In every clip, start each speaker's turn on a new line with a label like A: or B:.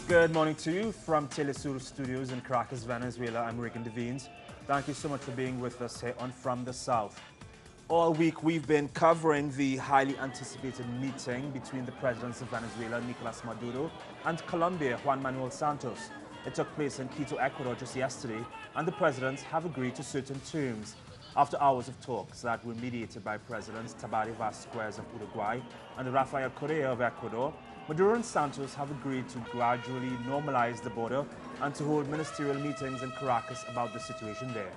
A: Good morning to you from Telesur Studios in Caracas, Venezuela. I'm Regan Devines. Thank you so much for being with us here on From the South. All week we've been covering the highly anticipated meeting between the presidents of Venezuela, Nicolas Maduro, and Colombia, Juan Manuel Santos. It took place in Quito, Ecuador just yesterday, and the presidents have agreed to certain terms. After hours of talks that were mediated by Presidents Tabaré Vázquez of Uruguay and Rafael Correa of Ecuador, Maduro and Santos have agreed to gradually normalize the border and to hold ministerial meetings in Caracas about the situation there.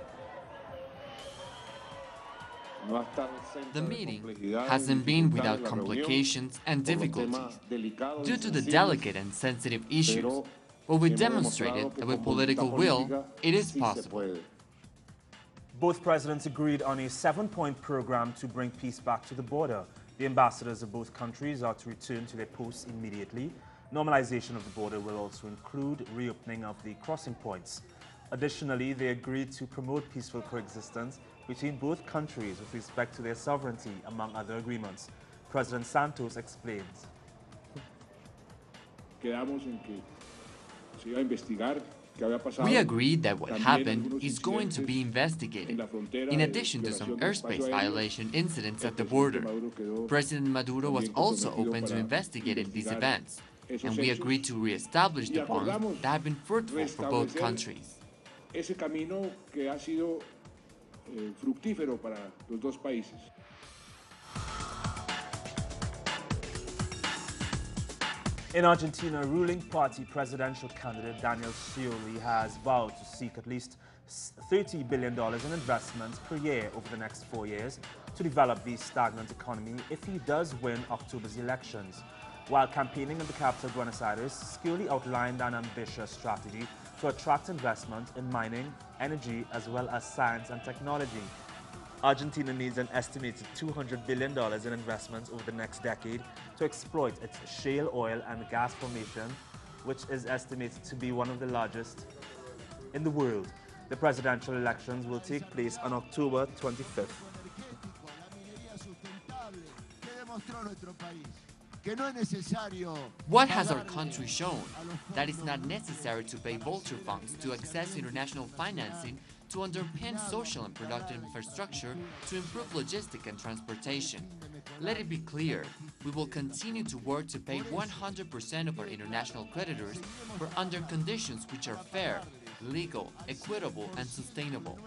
B: The meeting hasn't been without complications and difficulties due to the delicate and sensitive issues, but we demonstrated that with political will, it is possible.
A: Both presidents agreed on a 7-point program to bring peace back to the border. The ambassadors of both countries are to return to their posts immediately. Normalization of the border will also include reopening of the crossing points. Additionally, they agreed to promote peaceful coexistence between both countries with respect to their sovereignty, among other agreements. President Santos explains.
B: We agreed that what happened is going to be investigated, in addition to some airspace violation incidents at the border. President Maduro was also open to investigating these events, and we agreed to re-establish the bonds that have been fruitful for both countries.
A: In Argentina, ruling party presidential candidate Daniel Scioli has vowed to seek at least $30 billion in investments per year over the next 4 years to develop the stagnant economy if he does win October's elections. While campaigning in the capital, Buenos Aires, Scioli outlined an ambitious strategy to attract investment in mining, energy, as well as science and technology. Argentina needs an estimated $200 billion in investments over the next decade to exploit its shale oil and gas formation, which is estimated to be one of the largest in the world. The presidential elections will take place on October 25th.
B: What has our country shown? That it's not necessary to pay vulture funds to access international financing to underpin social and productive infrastructure to improve logistics and transportation. Let it be clear, we will continue to work to pay 100% of our international creditors, but under conditions which are fair, legal, equitable, and sustainable.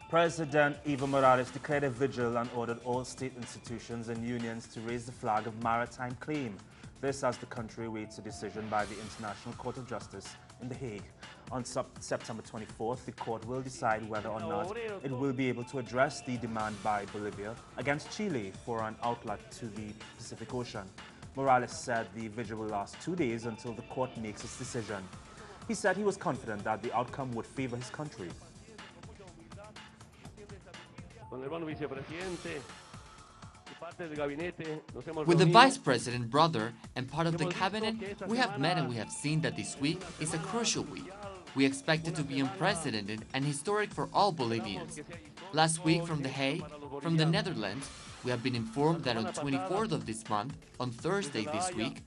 A: President Evo Morales declared a vigil and ordered all state institutions and unions to raise the flag of maritime claim. This as the country awaits a decision by the International Court of Justice in The Hague. On September 24th, the court will decide whether or not it will be able to address the demand by Bolivia against Chile for an outlet to the Pacific Ocean. Morales said the vigil will last 2 days until the court makes its decision. He said he was confident that the outcome would favor his country.
B: With the Vice President, brother, and part of the cabinet, we have met and we have seen that this week is a crucial week. We expect it to be unprecedented and historic for all Bolivians. Last week from The Hague, from the Netherlands, we have been informed that on 24th of this month, on Thursday this week,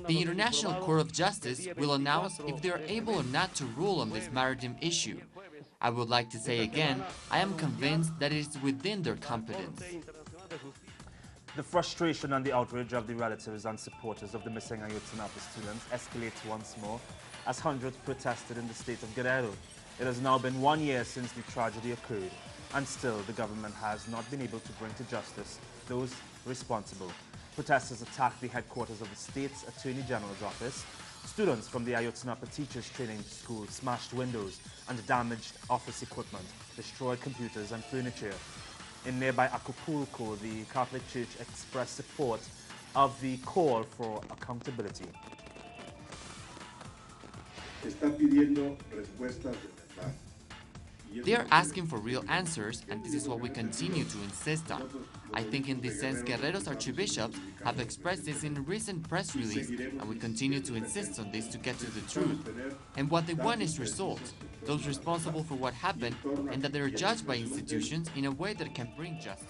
B: the International Court of Justice will announce if they are able or not to rule on this maritime issue. I would like to say again, I am convinced that it is within their competence.
A: The frustration and the outrage of the relatives and supporters of the missing Ayotzinapa students escalates once more as hundreds protested in the state of Guerrero. It has now been 1 year since the tragedy occurred, and still the government has not been able to bring to justice those responsible. Protesters attacked the headquarters of the state's Attorney General's office. Students from the Ayotzinapa Teachers Training School smashed windows and damaged office equipment, destroyed computers and furniture. In nearby Acapulco, the Catholic Church expressed support of the call for accountability.
B: They are asking for real answers, and this is what we continue to insist on. I think in this sense, Guerrero's archbishops have expressed this in a recent press release, and we continue to insist on this to get to the truth. And what they want is results, those responsible for what happened, and that they are judged by institutions in a way that can bring justice.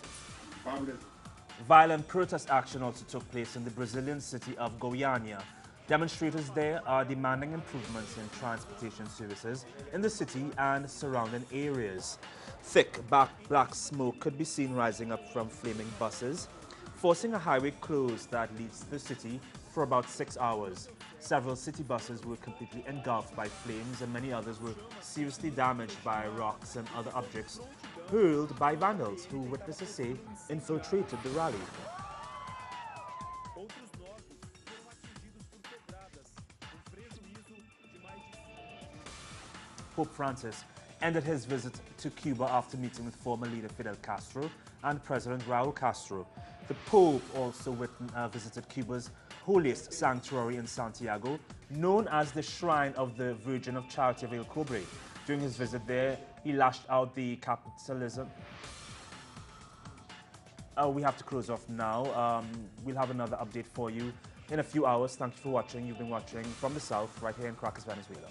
A: Violent protest action also took place in the Brazilian city of Goiânia. Demonstrators there are demanding improvements in transportation services in the city and surrounding areas. Thick black smoke could be seen rising up from flaming buses, forcing a highway close that leads to the city for about 6 hours. Several city buses were completely engulfed by flames and many others were seriously damaged by rocks and other objects hurled by vandals who, witnesses say, infiltrated the rally. Pope Francis ended his visit to Cuba after meeting with former leader Fidel Castro and President Raul Castro. The Pope also visited Cuba's holiest sanctuary in Santiago, known as the Shrine of the Virgin of Charity of El Cobre. During his visit there, he lashed out the capitalism. We have to close off now. We'll have another update for you in a few hours. Thank you for watching. You've been watching From the South, right here in Caracas, Venezuela.